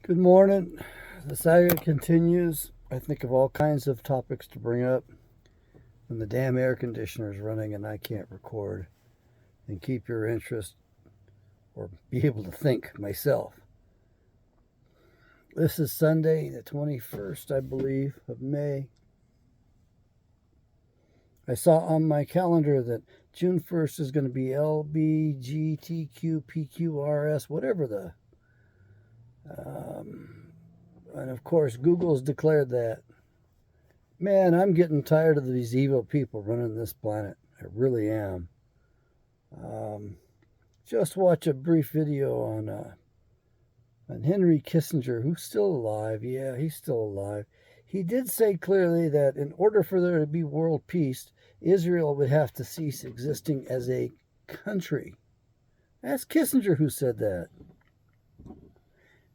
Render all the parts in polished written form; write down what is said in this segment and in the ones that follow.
Good morning. The saga continues. I think of all kinds of topics to bring up when the damn air conditioner is running and I can't record and keep your interest or be able to think myself. This is Sunday, the 21st, I believe, of May. I saw on my calendar that June 1st is going to be LBGTQPQRS, whatever the. And of course, Google's declared that. Man, I'm getting tired of these evil people running this planet. I really am. Just watch a brief video on Henry Kissinger, who's still alive. Yeah, he's still alive. He did say clearly that in order for there to be world peace, Israel would have to cease existing as a country. That's Kissinger who said that.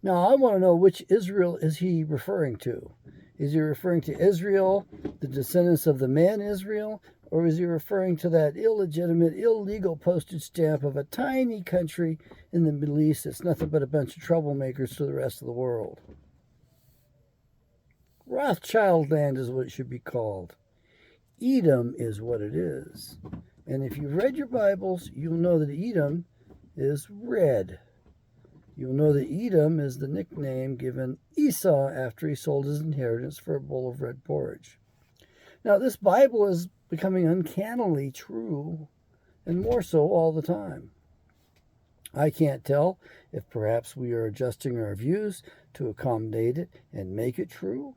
Now, I want to know which Israel is he referring to? Is he referring to Israel, the descendants of the man Israel, or is he referring to that illegitimate, illegal postage stamp of a tiny country in the Middle East that's nothing but a bunch of troublemakers to the rest of the world? Rothschild land is what it should be called. Edom is what it is. And if you've read your Bibles, you'll know that Edom is red. You'll know that Edom is the nickname given Esau after he sold his inheritance for a bowl of red porridge. Now, this Bible is becoming uncannily true, and more so all the time. I can't tell if perhaps we are adjusting our views to accommodate it and make it true,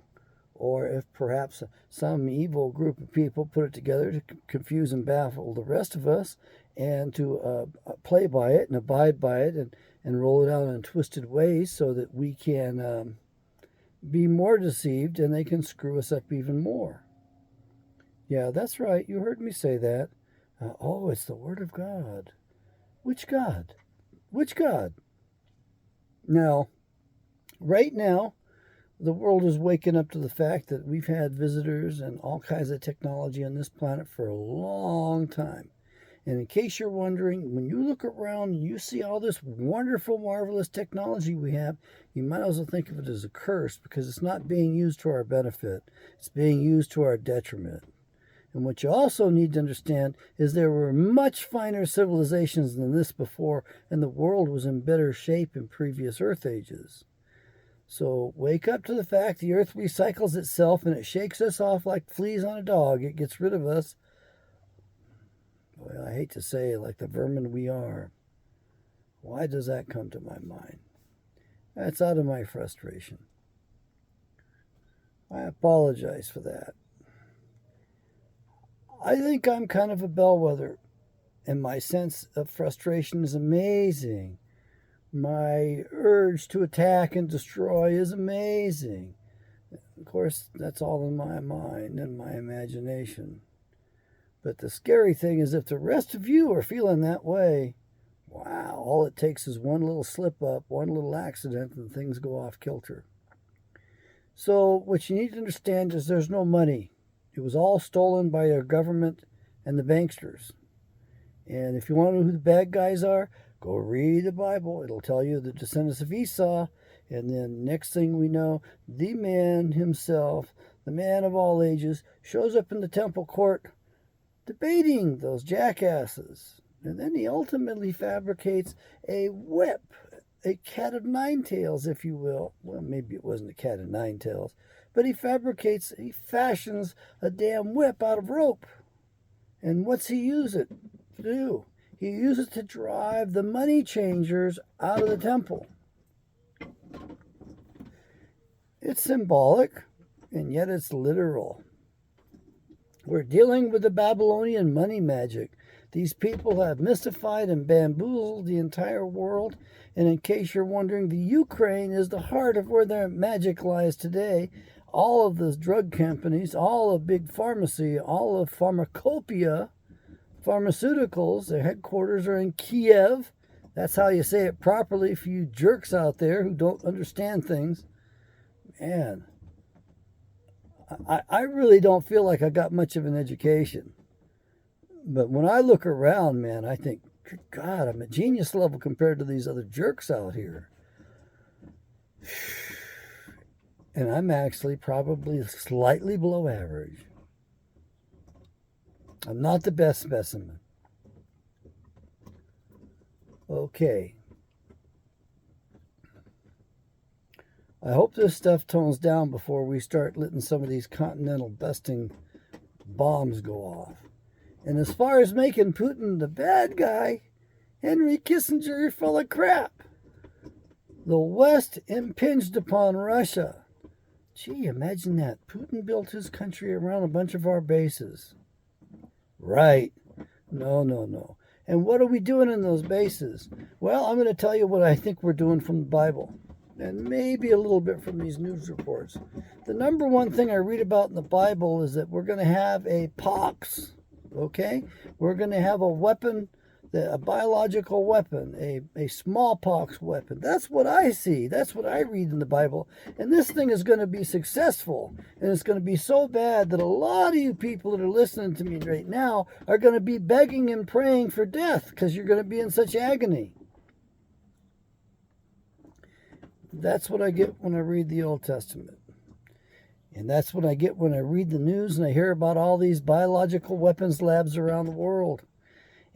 or if perhaps some evil group of people put it together to confuse and baffle the rest of us and to play by it and abide by it and roll it out in twisted ways so that we can be more deceived and they can screw us up even more. Yeah, that's right. You heard me say that. Oh, it's the Word of God. Which God? Which God? Now, right now, the world is waking up to the fact that we've had visitors and all kinds of technology on this planet for a long time. And in case you're wondering, when you look around and you see all this wonderful, marvelous technology we have, you might as well think of it as a curse because it's not being used to our benefit. It's being used to our detriment. And what you also need to understand is there were much finer civilizations than this before, and the world was in better shape in previous Earth ages. So wake up to the fact the Earth recycles itself and it shakes us off like fleas on a dog. It gets rid of us. Well, I hate to say, like the vermin we are. Why does that come to my mind? That's out of my frustration. I apologize for that. I think I'm kind of a bellwether, and my sense of frustration is amazing. My urge to attack and destroy is amazing. Of course, that's all in my mind and my imagination. But the scary thing is if the rest of you are feeling that way, wow, all it takes is one little slip up, one little accident, and things go off kilter. So what you need to understand is there's no money. It was all stolen by our government and the banksters. And if you want to know who the bad guys are, go read the Bible. It'll tell you the descendants of Esau. And then next thing we know, the man himself, the man of all ages, shows up in the temple court debating those jackasses. And then he ultimately fabricates a whip, a cat of nine tails, if you will. Well, maybe it wasn't a cat of nine tails. But he fashions a damn whip out of rope. And what's he use it to do? He uses it to drive the money changers out of the temple. It's symbolic, and yet it's literal. We're dealing with the Babylonian money magic. These people have mystified and bamboozled the entire world. And in case you're wondering, the Ukraine is the heart of where their magic lies today. All of the drug companies, all of big pharmacy, all of pharmacopoeia, pharmaceuticals, their headquarters are in Kiev. That's how you say it properly for you jerks out there who don't understand things. Man, I really don't feel like I got much of an education. But when I look around, man, I think, good God, I'm a genius level compared to these other jerks out here. And I'm actually probably slightly below average. I'm not the best specimen. Okay. I hope this stuff tones down before we start letting some of these continental busting bombs go off. And as far as making Putin the bad guy, Henry Kissinger, you're full of crap. The West impinged upon Russia. Gee, imagine that. Putin built his country around a bunch of our bases. Right. No. And what are we doing in those bases? Well, I'm going to tell you what I think we're doing from the Bible. And maybe a little bit from these news reports. The number one thing I read about in the Bible is that we're going to have a pox. Okay? We're going to have a weapon, a biological weapon, a smallpox weapon. That's what I see. That's what I read in the Bible. And this thing is going to be successful. And it's going to be so bad that a lot of you people that are listening to me right now are going to be begging and praying for death because you're going to be in such agony. That's what I get when I read the Old Testament. And that's what I get when I read the news and I hear about all these biological weapons labs around the world.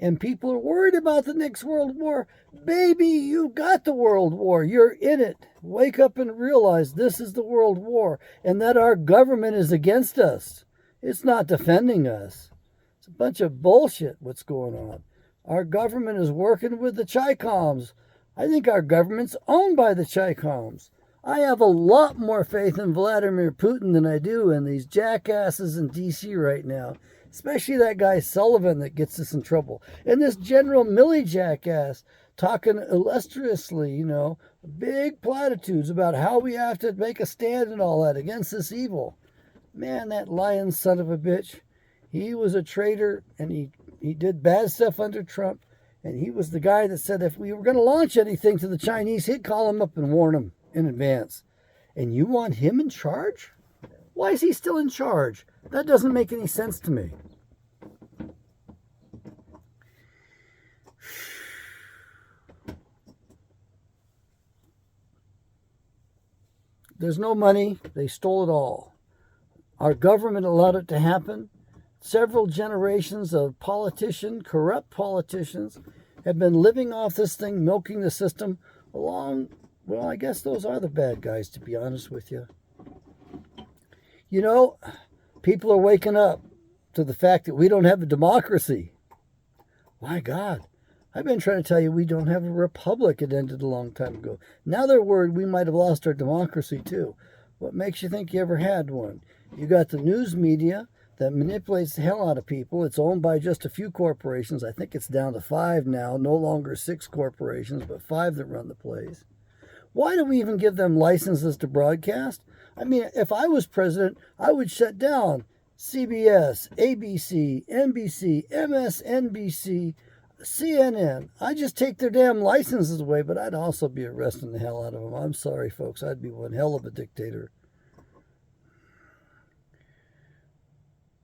And people are worried about the next world war. Baby, you got the world war. You're in it. Wake up and realize this is the world war and that our government is against us. It's not defending us. It's a bunch of bullshit what's going on. Our government is working with the Chi-Coms. I think our government's owned by the Chi-Coms. I have a lot more faith in Vladimir Putin than I do in these jackasses in D.C. right now. Especially that guy Sullivan that gets us in trouble. And this General Milley jackass talking illustriously, big platitudes about how we have to make a stand and all that against this evil. Man, that lying son of a bitch, he was a traitor and he did bad stuff under Trump. And he was the guy that said if we were going to launch anything to the Chinese, he'd call them up and warn them in advance. And you want him in charge? Why is he still in charge? That doesn't make any sense to me. There's no money. They stole it all. Our government allowed it to happen. Several generations of corrupt politicians, have been living off this thing, milking the system along. Well, I guess those are the bad guys, to be honest with you. People are waking up to the fact that we don't have a democracy. My God, I've been trying to tell you we don't have a republic. It ended a long time ago. Now they're worried we might have lost our democracy too. What makes you think you ever had one? You got the news media that manipulates the hell out of people. It's owned by just a few corporations. I think it's down to 5 now. No longer 6 corporations, but 5 that run the place. Why do we even give them licenses to broadcast? I mean, if I was president, I would shut down CBS, ABC, NBC, MSNBC, CNN. I'd just take their damn licenses away, but I'd also be arresting the hell out of them. I'm sorry, folks. I'd be one hell of a dictator.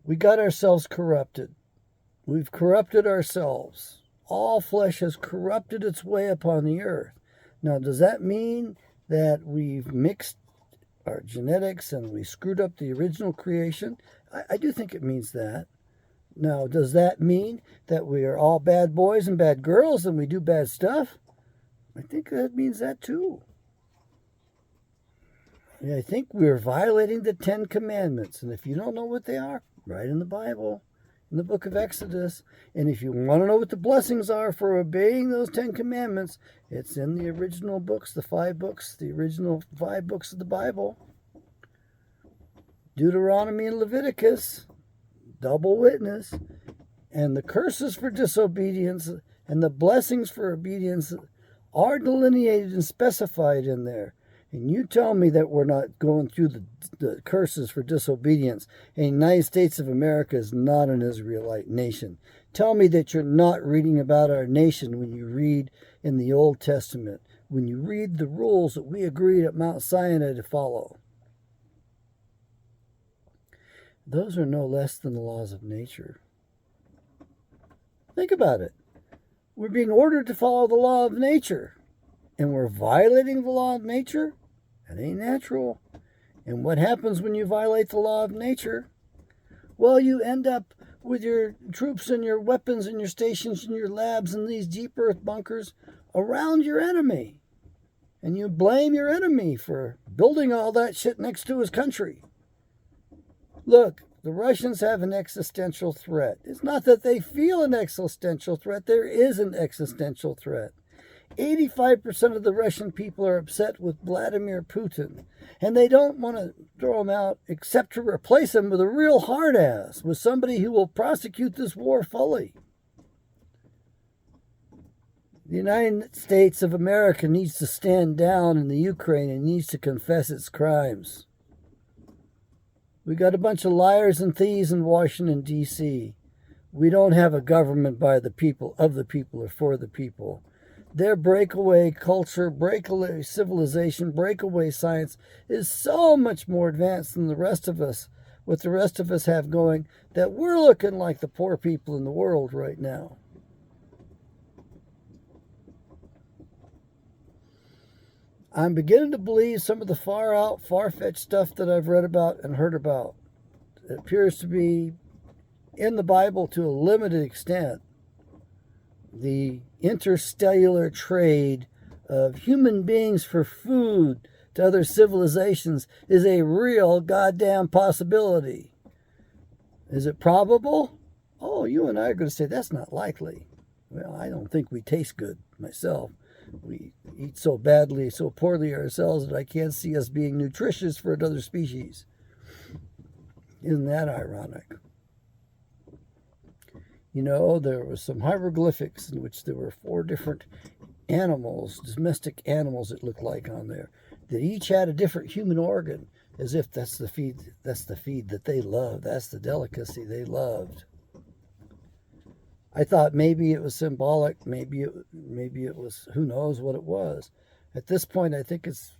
We got ourselves corrupted. We've corrupted ourselves. All flesh has corrupted its way upon the earth. Now, does that mean that we've mixed our genetics and we screwed up the original creation? I do think it means that. Now, does that mean that we are all bad boys and bad girls and we do bad stuff? I think that means that too. I think we're violating the 10 Commandments. And if you don't know what they are, right in the Bible, in the book of Exodus. And if you want to know what the blessings are for obeying those 10 Commandments, it's in the original books, the original 5 books of the Bible. Deuteronomy and Leviticus, double witness. And the curses for disobedience and the blessings for obedience are delineated and specified in there. And you tell me that we're not going through the curses for disobedience. And the United States of America is not an Israelite nation. Tell me that you're not reading about our nation when you read in the Old Testament, when you read the rules that we agreed at Mount Sinai to follow. Those are no less than the laws of nature. Think about it. We're being ordered to follow the law of nature, and we're violating the law of nature. That ain't natural. And what happens when you violate the law of nature? Well, you end up with your troops and your weapons and your stations and your labs and these deep earth bunkers around your enemy. And you blame your enemy for building all that shit next to his country. Look, the Russians have an existential threat. It's not that they feel an existential threat. There is an existential threat. 85% of the Russian people are upset with Vladimir Putin, and they don't want to throw him out except to replace him with a real hard ass, with somebody who will prosecute this war fully. The United States of America needs to stand down in the Ukraine and needs to confess its crimes. We got a bunch of liars and thieves in Washington, D.C. We don't have a government by the people, of the people, or for the people. Their breakaway culture, breakaway civilization, breakaway science is so much more advanced than the rest of us, what the rest of us have going, that we're looking like the poor people in the world right now. I'm beginning to believe some of the far-fetched stuff that I've read about and heard about. It appears to be in the Bible to a limited extent. The interstellar trade of human beings for food to other civilizations is a real goddamn possibility. Is it probable? Oh, you and I are going to say that's not likely. Well, I don't think we taste good myself. We eat so badly, so poorly ourselves that I can't see us being nutritious for another species. Isn't that ironic? You know, there was some hieroglyphics in which there were 4 different animals, domestic animals it looked like on there, that each had a different human organ, as if that's the feed that they loved. That's the delicacy they loved. I thought maybe it was symbolic, maybe it was, who knows what it was. At this point, I think it's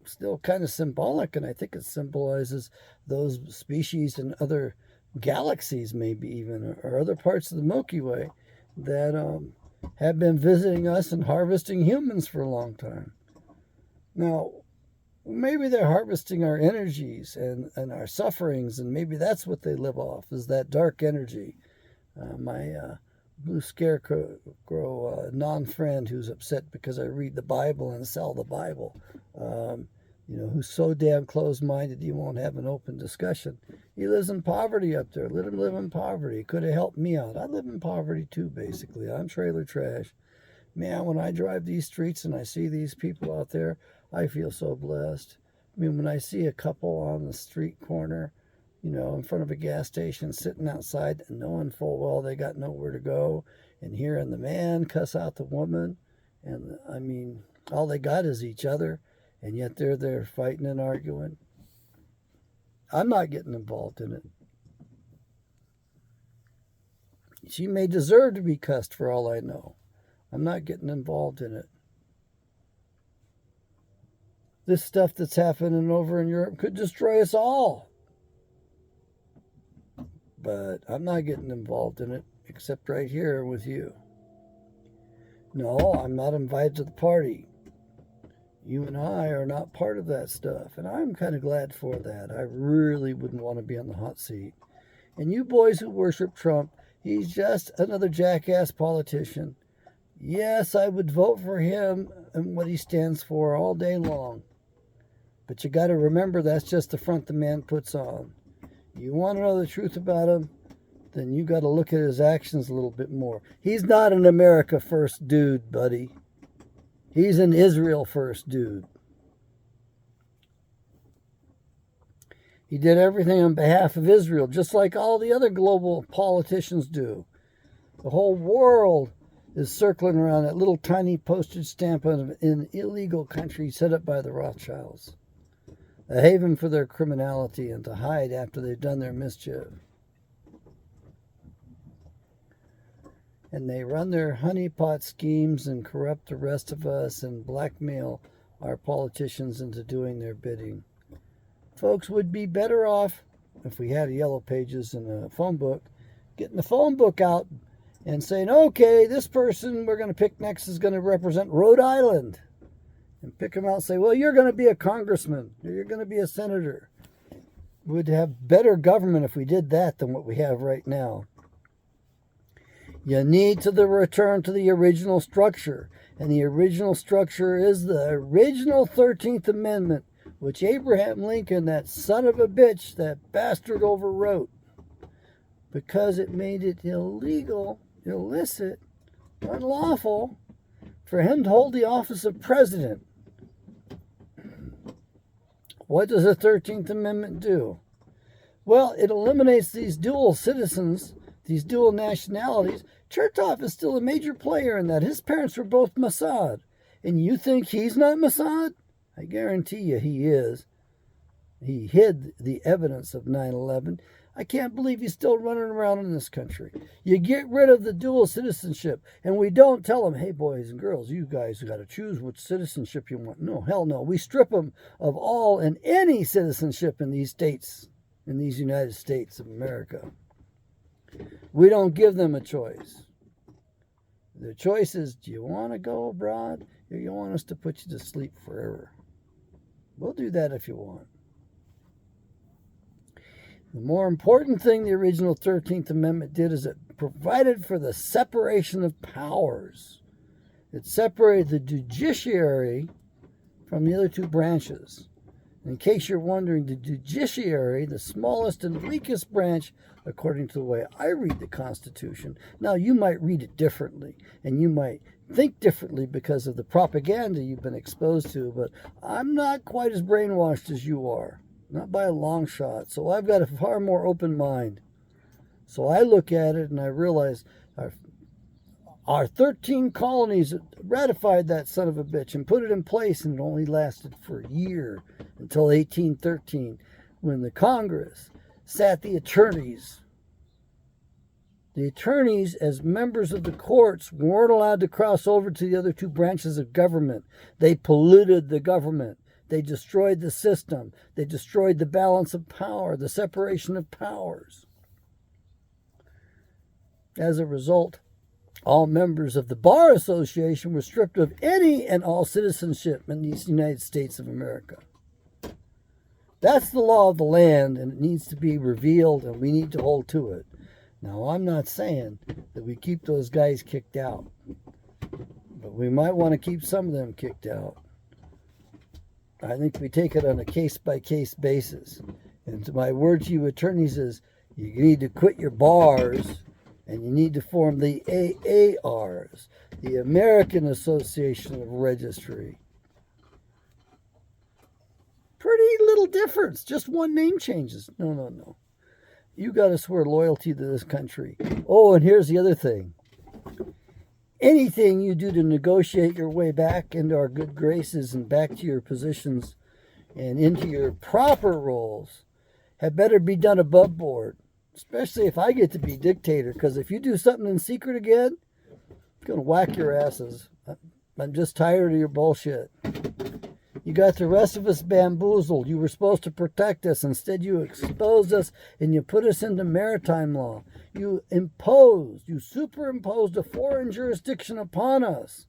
still kind of symbolic, and I think it symbolizes those species in other galaxies, maybe even, or other parts of the Milky Way that have been visiting us and harvesting humans for a long time. Now, maybe they're harvesting our energies and our sufferings, and maybe that's what they live off, is that dark energy. My blue scarecrow non-friend who's upset because I read the Bible and sell the Bible, who's so damn closed-minded he won't have an open discussion. He lives in poverty up there. Let him live in poverty. Could have helped me out. I live in poverty too, basically. I'm trailer trash. Man, when I drive these streets and I see these people out there, I feel so blessed. I mean, when I see a couple on the street corner, in front of a gas station, sitting outside and knowing full well they got nowhere to go, and hearing the man cuss out the woman, and I mean, all they got is each other, and yet they're there fighting and arguing. I'm not getting involved in it. She may deserve to be cussed for all I know. I'm not getting involved in it. This stuff that's happening over in Europe could destroy us all. But I'm not getting involved in it, except right here with you. No, I'm not invited to the party. You and I are not part of that stuff, and I'm kind of glad for that. I really wouldn't want to be on the hot seat. And you boys who worship Trump, he's just another jackass politician. Yes, I would vote for him and what he stands for all day long. But you got to remember that's just the front the man puts on. You want to know the truth about him? Then you got to look at his actions a little bit more. He's not an America first dude, buddy. He's an Israel first dude. He did everything on behalf of Israel, just like all the other global politicians do. The whole world is circling around that little tiny postage stamp in an illegal country set up by the Rothschilds. A haven for their criminality and to hide after they've done their mischief. And they run their honeypot schemes and corrupt the rest of us and blackmail our politicians into doing their bidding. Folks would be better off, if we had a yellow pages and a phone book, getting the phone book out and saying, okay, this person we're going to pick next is going to represent Rhode Island. and pick them out and say, well, you're going to be a congressman, or you're going to be a senator. We'd have better government if we did that than what we have right now. You need to return to the original structure. And the original structure is the original 13th Amendment, which Abraham Lincoln, that son of a bitch, that bastard, overwrote. Because it made it illegal, illicit, unlawful for him to hold the office of president. What does the 13th Amendment do? Well, it eliminates these dual citizens, these dual nationalities. Chertoff is still a major player in that. His parents were both Mossad. And you think he's not Mossad? I guarantee you he is. He hid the evidence of 9/11. I can't believe he's still running around in this country. You get rid of the dual citizenship, and we don't tell them, hey, boys and girls, you guys got to choose which citizenship you want. No, hell no. We strip them of all and any citizenship in these states, in these United States of America. We don't give them a choice. The choice is, do you want to go abroad, or you want us to put you to sleep forever? We'll do that if you want. The more important thing the original 13th Amendment did is it provided for the separation of powers. It separated the judiciary from the other two branches. In case you're wondering, the judiciary, the smallest and weakest branch, according to the way I read the Constitution. Now, you might read it differently, and you might think differently because of the propaganda you've been exposed to, but I'm not quite as brainwashed as you are. Not by a long shot. So I've got a far more open mind. So I look at it and I realize our 13 colonies ratified that son of a bitch and put it in place, and it only lasted for a year until 1813 when the Congress sat the attorneys. The attorneys, as members of the courts, weren't allowed to cross over to the other two branches of government. They polluted the government. They destroyed the system. They destroyed the balance of power, the separation of powers. As a result, all members of the Bar Association were stripped of any and all citizenship in the United States of America. That's the law of the land, and it needs to be revealed, and we need to hold to it. Now, I'm not saying that we keep those guys kicked out, but we might want to keep some of them kicked out. I think we take it on a case-by-case basis. And my word to you attorneys is, you need to quit your bars, and you need to form the AARs, the American Association of Registry. Pretty little difference, just one name changes. No. You got to swear loyalty to this country. Oh, and here's the other thing. Anything you do to negotiate your way back into our good graces and back to your positions and into your proper roles had better be done above board, especially if I get to be dictator, because if you do something in secret again, I'm going to whack your asses. I'm just tired of your bullshit. You got the rest of us bamboozled. You were supposed to protect us. Instead, you exposed us and you put us into maritime law. You superimposed a foreign jurisdiction upon us.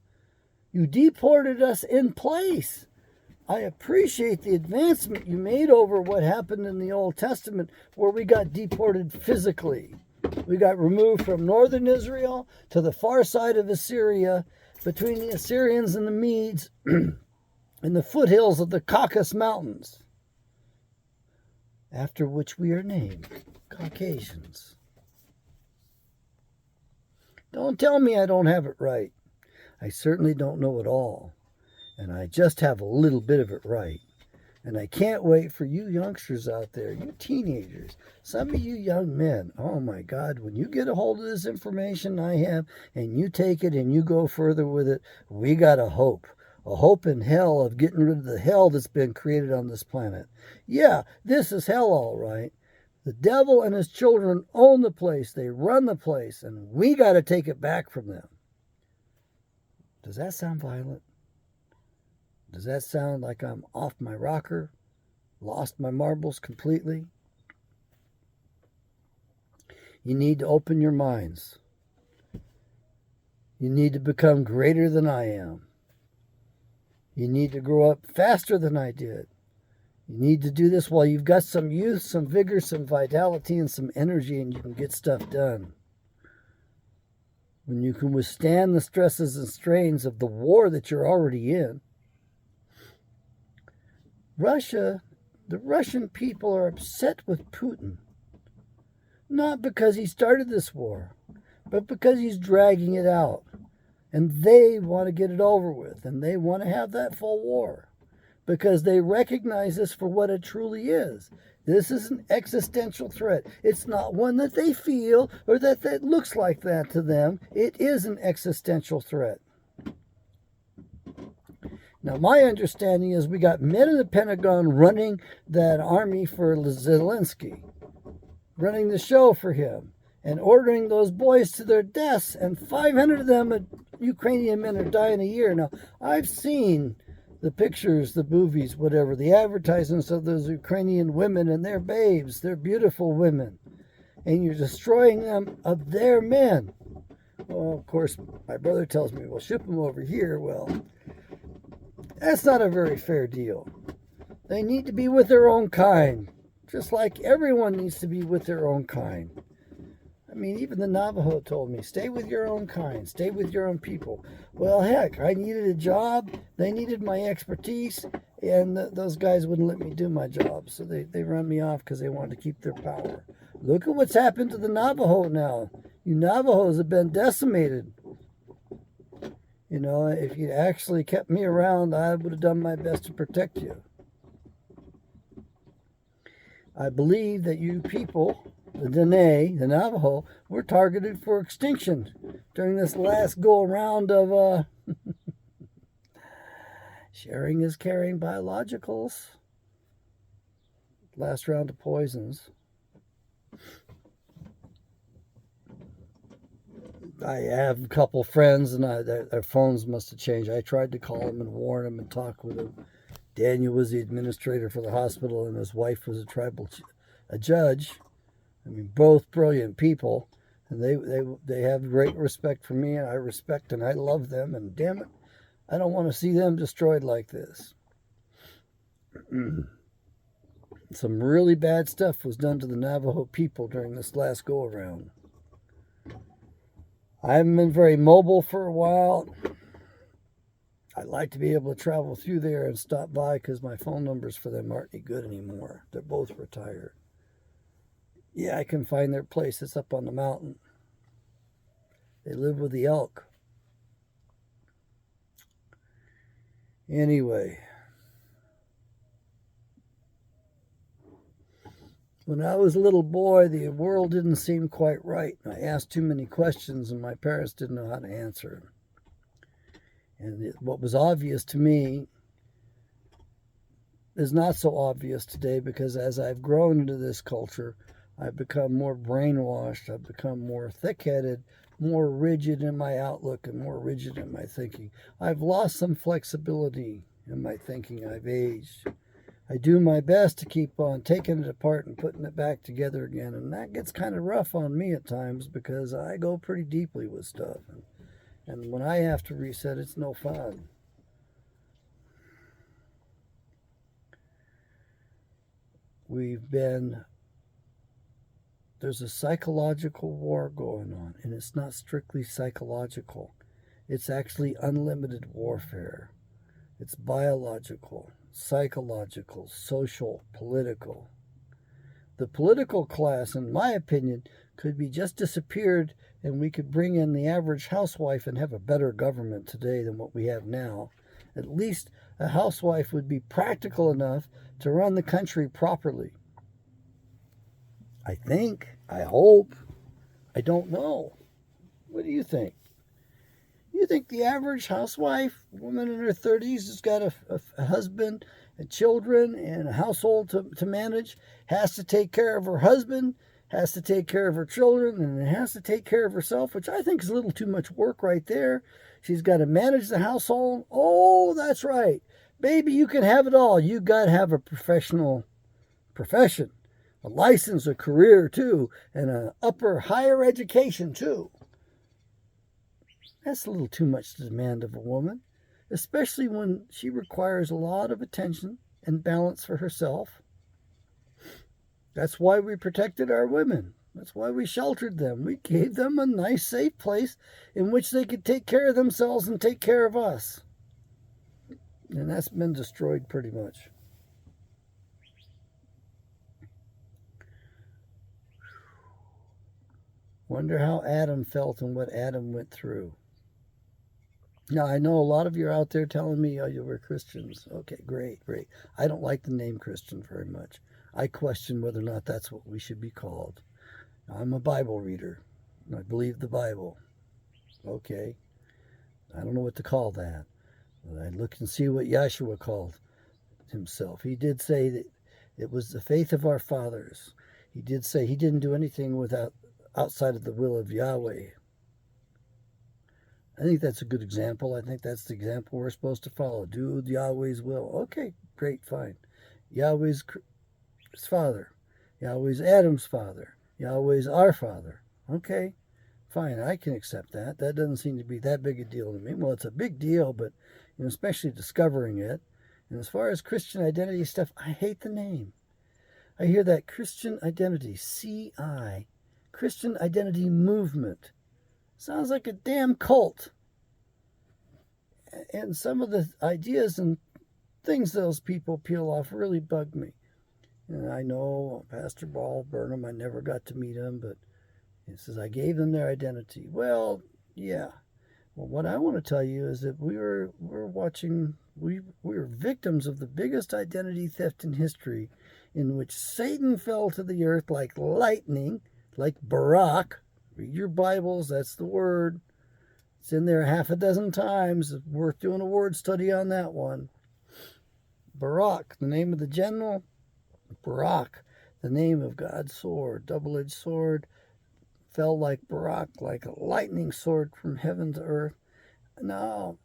You deported us in place. I appreciate the advancement you made over what happened in the Old Testament, where we got deported physically. We got removed from northern Israel to the far side of Assyria, between the Assyrians and the Medes, in the foothills of the Caucasus Mountains, after which we are named Caucasians. Don't tell me I don't have it right. I certainly don't know it all, and I just have a little bit of it right. And I can't wait for you youngsters out there, you teenagers, some of you young men. Oh my God, when you get a hold of this information I have, and you take it and you go further with it, we got a hope. A hope in hell of getting rid of the hell that's been created on this planet. Yeah, this is hell, all right. The devil and his children own the place. They run the place, and we got to take it back from them. Does that sound violent? Does that sound like I'm off my rocker? Lost my marbles completely? You need to open your minds. You need to become greater than I am. You need to grow up faster than I did. You need to do this while you've got some youth, some vigor, some vitality, and some energy, and you can get stuff done. When you can withstand the stresses and strains of the war that you're already in. Russia, the Russian people are upset with Putin. Not because he started this war, but because he's dragging it out. And they want to get it over with, and they want to have that full war. Because they recognize this for what it truly is. This is an existential threat. It's not one that they feel or that looks like that to them. It is an existential threat. Now, my understanding is we got men in the Pentagon running that army for Zelensky, running the show for him, and ordering those boys to their deaths, and 500 of them, Ukrainian men, are dying a year. Now, I've seen the pictures, the movies, whatever, the advertisements of those Ukrainian women and their babes, they're beautiful women. And you're destroying them of their men. Well, of course, my brother tells me, well, ship them over here. Well, that's not a very fair deal. They need to be with their own kind, just like everyone needs to be with their own kind. I mean, even the Navajo told me, stay with your own kind, stay with your own people. Well, heck, I needed a job, they needed my expertise, and those guys wouldn't let me do my job, so they run me off because they wanted to keep their power. Look at what's happened to the Navajo now. You Navajos have been decimated. You know, if you'd actually kept me around, I would have done my best to protect you. I believe that you people, the Dene, the Navajo, were targeted for extinction during this last go-around of sharing is caring biologicals. Last round of poisons. I have a couple friends, and their phones must have changed. I tried to call them and warn them and talk with them. Daniel was the administrator for the hospital, and his wife was a judge. I mean, both brilliant people, and they have great respect for me, and I respect and I love them, and damn it, I don't want to see them destroyed like this. Some really bad stuff was done to the Navajo people during this last go-around. I haven't been very mobile for a while. I'd like to be able to travel through there and stop by because my phone numbers for them aren't any good anymore. They're both retired. Yeah, I can find their place. It's up on the mountain. They live with the elk. Anyway, when I was a little boy, the world didn't seem quite right. I asked too many questions, and my parents didn't know how to answer them. And what was obvious to me is not so obvious today, because as I've grown into this culture, I've become more brainwashed. I've become more thick-headed, more rigid in my outlook, and more rigid in my thinking. I've lost some flexibility in my thinking. I've aged. I do my best to keep on taking it apart and putting it back together again, and that gets kind of rough on me at times because I go pretty deeply with stuff. And when I have to reset, it's no fun. There's a psychological war going on, and it's not strictly psychological. It's actually unlimited warfare. It's biological, psychological, social, political. The political class, in my opinion, could be just disappeared, and we could bring in the average housewife and have a better government today than what we have now. At least a housewife would be practical enough to run the country properly. I think, I hope, I don't know. What do you think? You think the average housewife, woman in her 30s, has got a husband and children and a household to manage, has to take care of her husband, has to take care of her children, and has to take care of herself, which I think is a little too much work right there. She's got to manage the household. Oh, that's right. Baby, you can have it all. You got to have a professional profession, a license, a career too, and an higher education too. That's a little too much to demand of a woman. especially when she requires a lot of attention and balance for herself. That's why we protected our women. That's why we sheltered them. We gave them a nice, safe place in which they could take care of themselves and take care of us. And that's been destroyed pretty much. Wonder how Adam felt and what Adam went through. Now, I know a lot of you are out there telling me, oh, you were Christians. Okay, great, great. I don't like the name Christian very much. I question whether or not that's what we should be called. I'm a Bible reader. I believe the Bible. Okay. I don't know what to call that. But I look and see what Yahshua called himself. He did say that it was the faith of our fathers. He did say he didn't do anything outside of the will of Yahweh. I think that's a good example. I think that's the example we're supposed to follow. Do Yahweh's will. Okay, great, fine. Yahweh's his father. Yahweh's Adam's father. Yahweh's our father. Okay, fine, I can accept that. That doesn't seem to be that big a deal to me. Well, it's a big deal, but especially discovering it. And as far as Christian identity stuff, I hate the name. I hear that Christian identity, CI, Christian Identity Movement. Sounds like a damn cult. And some of the ideas and things those people peel off really bug me. And I know Pastor Paul Burnham, I never got to meet him, but he says, I gave them their identity. Well, yeah. Well, what I want to tell you is that we were victims of the biggest identity theft in history, in which Satan fell to the earth like lightning, like Barak. Read your Bibles, that's the word. It's in there half a dozen times. It's worth doing a word study on that one. Barak, the name of the general. Barak, the name of God's sword, double-edged sword, fell like Barak, like a lightning sword from heaven to earth. Now,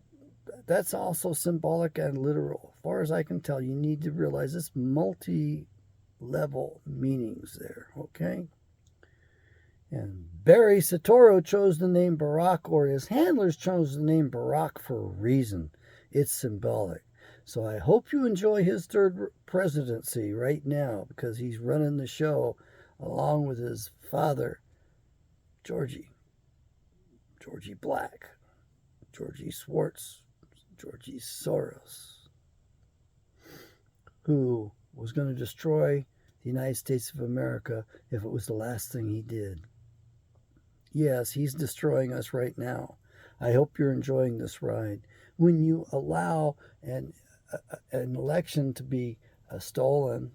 that's also symbolic and literal. As far as I can tell, you need to realize this multi-level meanings there, okay? And Barry Soetoro chose the name Barak, or his handlers chose the name Barak for a reason. It's symbolic. So I hope you enjoy his third presidency right now, because he's running the show along with his father, Georgie Black, Georgie Schwartz, Georgie Soros, who was going to destroy the United States of America if it was the last thing he did. Yes, he's destroying us right now. I hope you're enjoying this ride. When you allow an election to be stolen,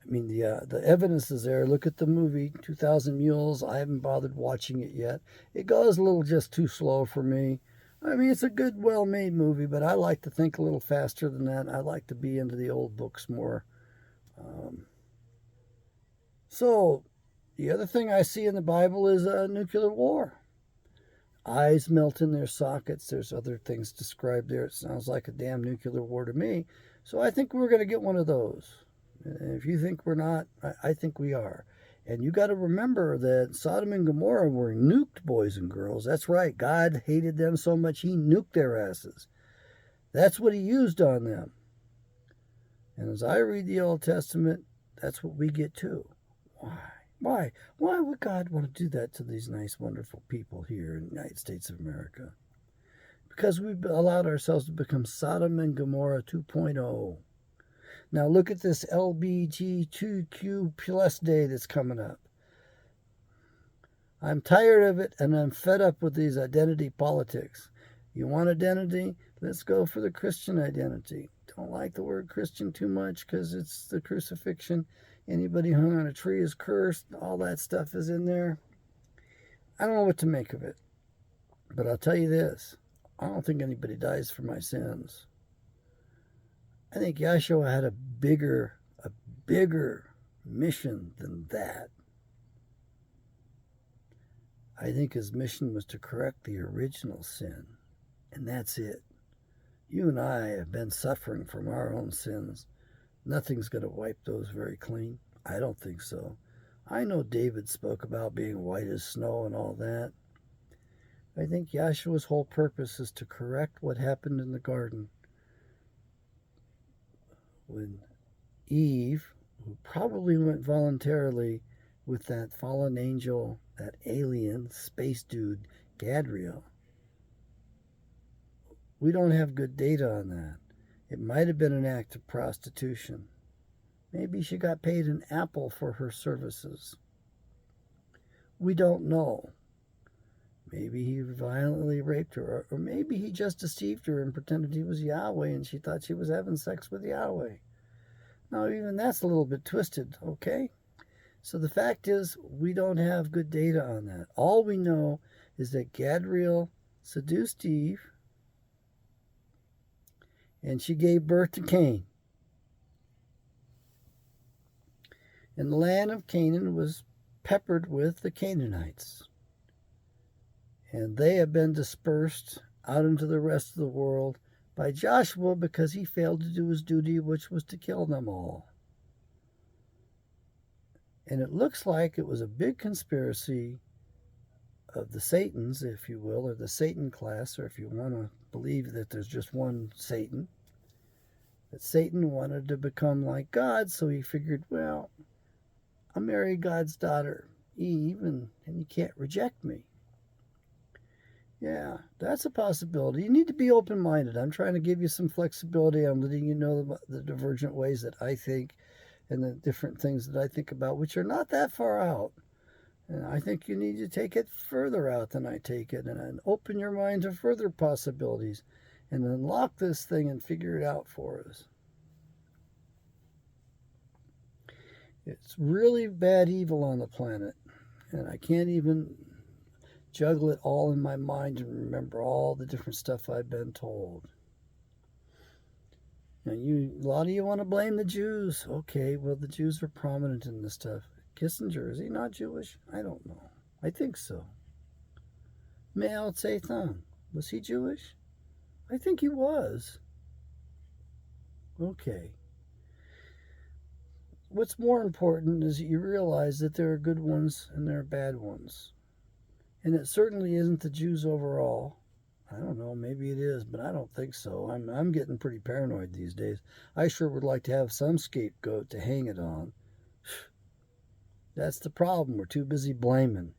I mean, the evidence is there. Look at the movie 2,000 Mules. I haven't bothered watching it yet. It goes a little just too slow for me. I mean, it's a good, well-made movie, but I like to think a little faster than that. I like to be into the old books more. So, the other thing I see in the Bible is nuclear war. Eyes melt in their sockets. There's other things described there. It sounds like a damn nuclear war to me. So I think we're going to get one of those. And if you think we're not, I think we are. And you got to remember that Sodom and Gomorrah were nuked, boys and girls. That's right. God hated them so much he nuked their asses. That's what he used on them. And as I read the Old Testament, that's what we get too. Why? Why would God want to do that to these nice, wonderful people here in the United States of America? Because we've allowed ourselves to become Sodom and Gomorrah 2.0. Now look at this LBGTQ plus day that's coming up. I'm tired of it, and I'm fed up with these identity politics. You want identity? Let's go for the Christian identity. Don't like the word Christian too much because it's the crucifixion. Anybody hung on a tree is cursed. All that stuff is in there. I don't know what to make of it. But I'll tell you this. I don't think anybody dies for my sins. I think Yahshua had a bigger mission than that. I think his mission was to correct the original sin. And that's it. You and I have been suffering from our own sins. Nothing's going to wipe those very clean. I don't think so. I know David spoke about being white as snow and all that. I think Yahshua's whole purpose is to correct what happened in the garden when Eve, who probably went voluntarily with that fallen angel, that alien space dude, Gadriel. We don't have good data on that. It might have been an act of prostitution. Maybe she got paid an apple for her services. We don't know. Maybe he violently raped her, or maybe he just deceived her and pretended he was Yahweh and she thought she was having sex with Yahweh. Now, even that's a little bit twisted, okay? So the fact is, we don't have good data on that. All we know is that Gadriel seduced Eve, and she gave birth to Cain. And the land of Canaan was peppered with the Canaanites. And they have been dispersed out into the rest of the world by Joshua because he failed to do his duty, which was to kill them all. And it looks like it was a big conspiracy of the Satans, if you will, or the Satan class, or if you want to believe that there's just one Satan, that Satan wanted to become like God, so he figured, well, I'll marry God's daughter, Eve, and you can't reject me. Yeah, that's a possibility. You need to be open-minded. I'm trying to give you some flexibility. I'm letting you know the divergent ways that I think and the different things that I think about, which are not that far out. And I think you need to take it further out than I take it and open your mind to further possibilities and unlock this thing and figure it out for us. It's really bad evil on the planet, and I can't even juggle it all in my mind and remember all the different stuff I've been told. Now, a lot of you want to blame the Jews. Okay, well, the Jews were prominent in this stuff. Kissinger, is he not Jewish? I don't know. I think so. Mao Zedong, was he Jewish? I think he was. Okay. What's more important is that you realize that there are good ones and there are bad ones. And it certainly isn't the Jews overall. I don't know, maybe it is, but I don't think so. I'm getting pretty paranoid these days. I sure would like to have some scapegoat to hang it on. That's the problem. We're too busy blaming.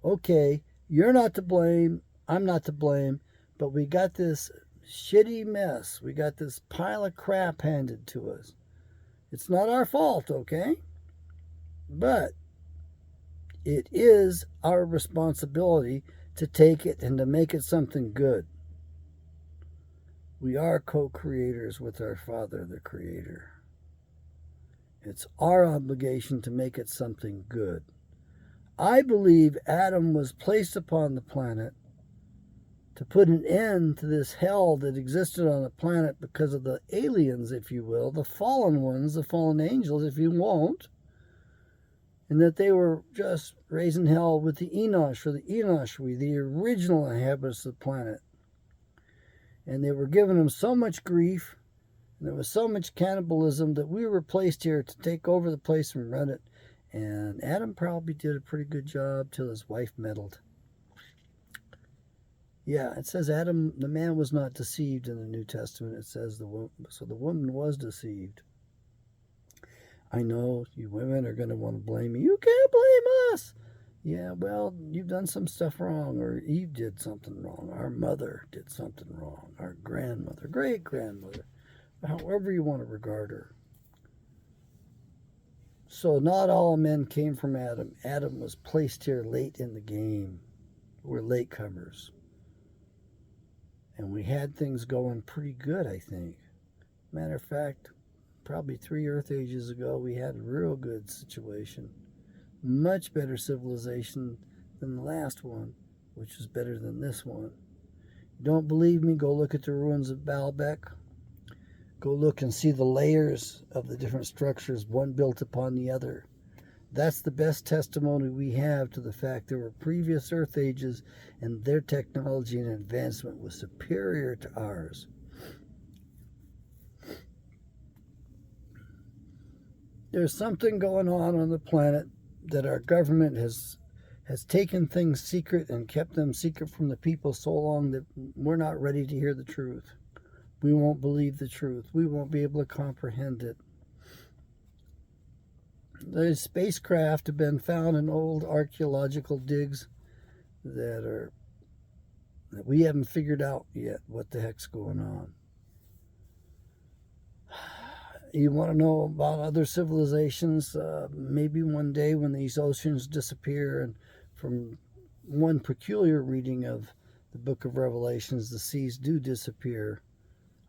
Okay, you're not to blame, I'm not to blame, but we got this shitty mess. We got this pile of crap handed to us. It's not our fault, okay? But it is our responsibility to take it and to make it something good. We are co-creators with our Father, the Creator. It's our obligation to make it something good. I believe Adam was placed upon the planet to put an end to this hell that existed on the planet because of the aliens, if you will, the fallen ones, the fallen angels, if you won't, and that they were just raising hell with the Enosh or the Enoshwi, the original inhabitants of the planet. And they were giving them so much grief, and there was so much cannibalism that we were placed here to take over the place and run it. And Adam probably did a pretty good job till his wife meddled. Yeah, it says Adam, the man, was not deceived in the New Testament. It says the woman was deceived. I know you women are going to want to blame me. You can't blame us. Yeah, well, you've done some stuff wrong, or Eve did something wrong. Our mother did something wrong. Our grandmother, great-grandmother, however you want to regard her. So not all men came from Adam. Adam was placed here late in the game. We're latecomers. And we had things going pretty good, I think. Matter of fact, probably 3 Earth Ages ago, we had a real good situation. Much better civilization than the last one, which was better than this one. Don't believe me? Go look at the ruins of Baalbek. Go look and see the layers of the different structures, one built upon the other. That's the best testimony we have to the fact there were previous Earth Ages and their technology and advancement was superior to ours. There's something going on the planet that our government has has taken things secret and kept them secret from the people so long that we're not ready to hear the truth. We won't believe the truth. We won't be able to comprehend it. The spacecraft have been found in old archaeological digs that we haven't figured out yet what the heck's going on. You want to know about other civilizations? Maybe one day when these oceans disappear, and from one peculiar reading of the book of Revelations, the seas do disappear.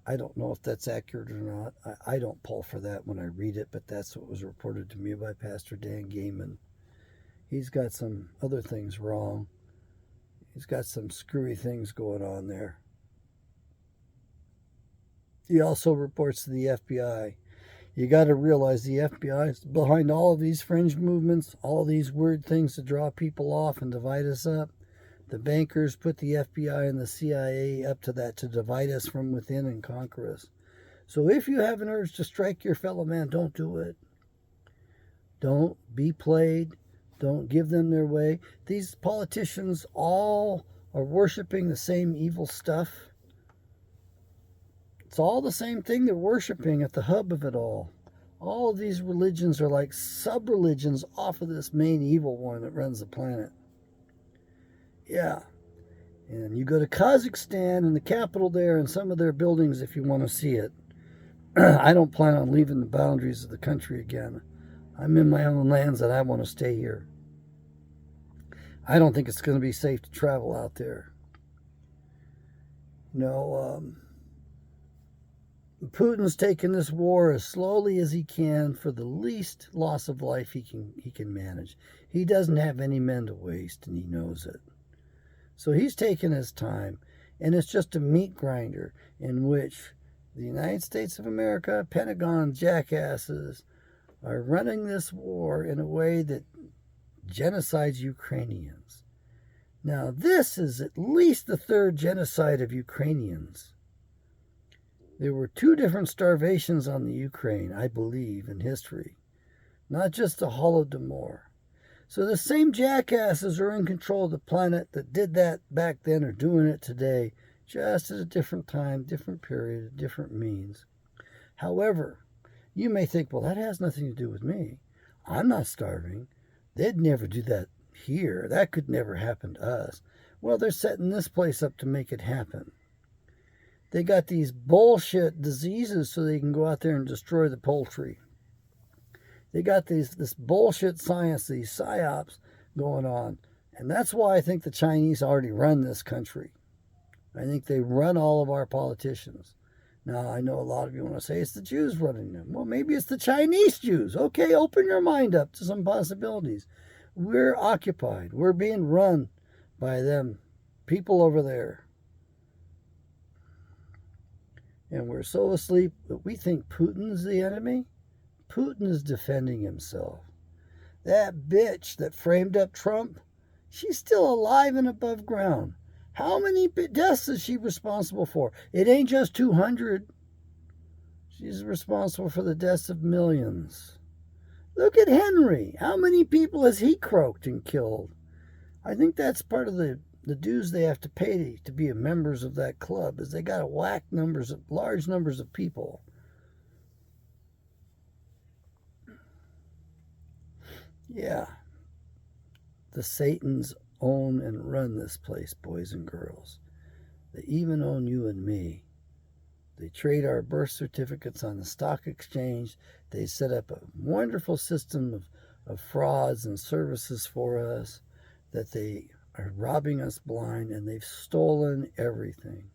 I don't know if that's accurate or not. I don't pull for that when I read it, but that's what was reported to me by Pastor Dan Gaiman. He's got some other things wrong. He's got some screwy things going on there. He also reports to the FBI. You got to realize the FBI is behind all of these fringe movements, all of these weird things to draw people off and divide us up. The bankers put the FBI and the CIA up to that, to divide us from within and conquer us. So if you have an urge to strike your fellow man, don't do it. Don't be played. Don't give them their way. These politicians all are worshiping the same evil stuff. It's all the same thing they're worshiping at the hub of it all. All of these religions are like sub-religions off of this main evil one that runs the planet. Yeah. And you go to Kazakhstan and the capital there and some of their buildings if you want to see it. I don't plan on leaving the boundaries of the country again. I'm in my own lands and I want to stay here. I don't think it's going to be safe to travel out there. Putin's taking this war as slowly as he can for the least loss of life he can manage. He doesn't have any men to waste, and he knows it. So he's taking his time, and it's just a meat grinder in which the United States of America, Pentagon jackasses, are running this war in a way that genocides Ukrainians. Now, this is at least the third genocide of Ukrainians. There were 2 different starvations on the Ukraine, I believe, in history. Not just the Holodomor. So the same jackasses are in control of the planet that did that back then are doing it today, just at a different time, different period, different means. However, you may think, well, that has nothing to do with me. I'm not starving. They'd never do that here. That could never happen to us. Well, they're setting this place up to make it happen. They got these bullshit diseases so they can go out there and destroy the poultry. They got this bullshit science, these psyops going on. And that's why I think the Chinese already run this country. I think they run all of our politicians. Now, I know a lot of you want to say it's the Jews running them. Well, maybe it's the Chinese Jews. Okay, open your mind up to some possibilities. We're occupied. We're being run by them people over there. And we're so asleep that we think Putin's the enemy. Putin is defending himself. That bitch that framed up Trump, she's still alive and above ground. How many deaths is she responsible for? It ain't just 200. She's responsible for the deaths of millions. Look at Henry. How many people has he croaked and killed? I think that's part of the dues they have to pay to be members of that club, is they got to whack large numbers of people. Yeah. The Satans own and run this place, boys and girls. They even own you and me. They trade our birth certificates on the stock exchange. They set up a wonderful system of frauds and services for us that they are robbing us blind, and they've stolen everything.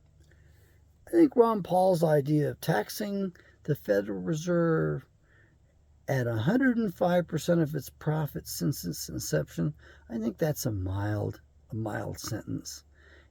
I think Ron Paul's idea of taxing the Federal Reserve at 105% of its profits since its inception, I think that's a mild sentence.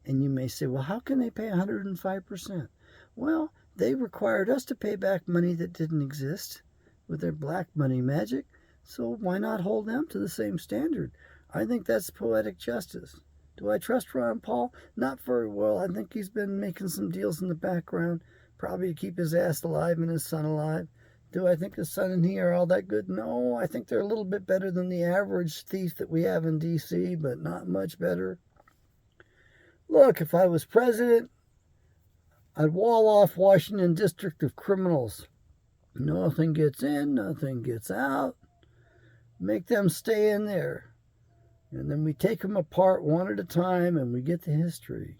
And you may say, well, how can they pay 105%? Well, they required us to pay back money that didn't exist with their black money magic, so why not hold them to the same standard? I think that's poetic justice. Do I trust Ron Paul? Not very well. I think he's been making some deals in the background, probably to keep his ass alive and his son alive. Do I think the Sun and he are all that good? No, I think they're a little bit better than the average thief that we have in D.C., but not much better. Look, if I was president, I'd wall off Washington District of criminals. Nothing gets in, nothing gets out. Make them stay in there. And then we take them apart one at a time and we get the history.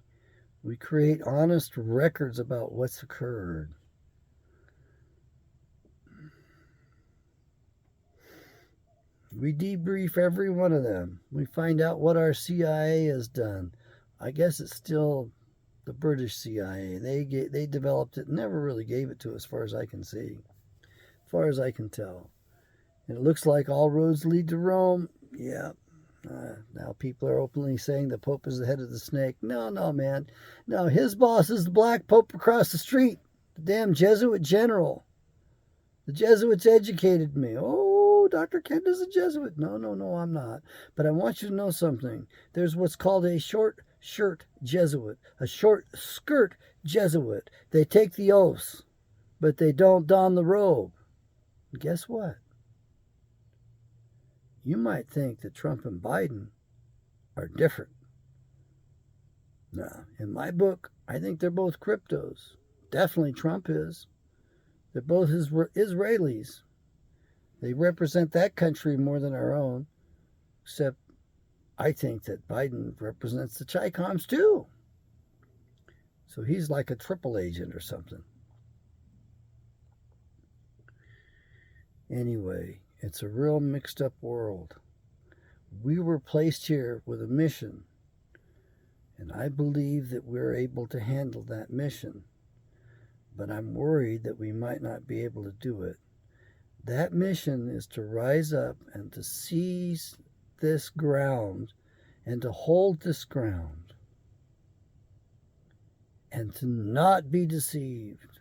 We create honest records about what's occurred. We debrief every one of them. We find out what our CIA has done. I guess it's still the British CIA. They developed it, never really gave it to us, as far as I can see, as far as I can tell. And it looks like all roads lead to Rome. Yeah. Now people are openly saying the Pope is the head of the snake. No, man. No, his boss is the black Pope across the street. The damn Jesuit general. The Jesuits educated me. Oh, Dr. Kent is a Jesuit. No, I'm not. But I want you to know something. There's what's called a short shirt Jesuit, a short skirt Jesuit. They take the oaths, but they don't don the robe. And guess what? You might think that Trump and Biden are different. No, in my book, I think they're both cryptos. Definitely Trump is. They're both Israelis. They represent that country more than our own. Except I think that Biden represents the Chi-Coms too. So he's like a triple agent or something. Anyway, it's a real mixed up world. We were placed here with a mission, and I believe that we're able to handle that mission. But I'm worried that we might not be able to do it. That mission is to rise up and to seize this ground and to hold this ground and to not be deceived.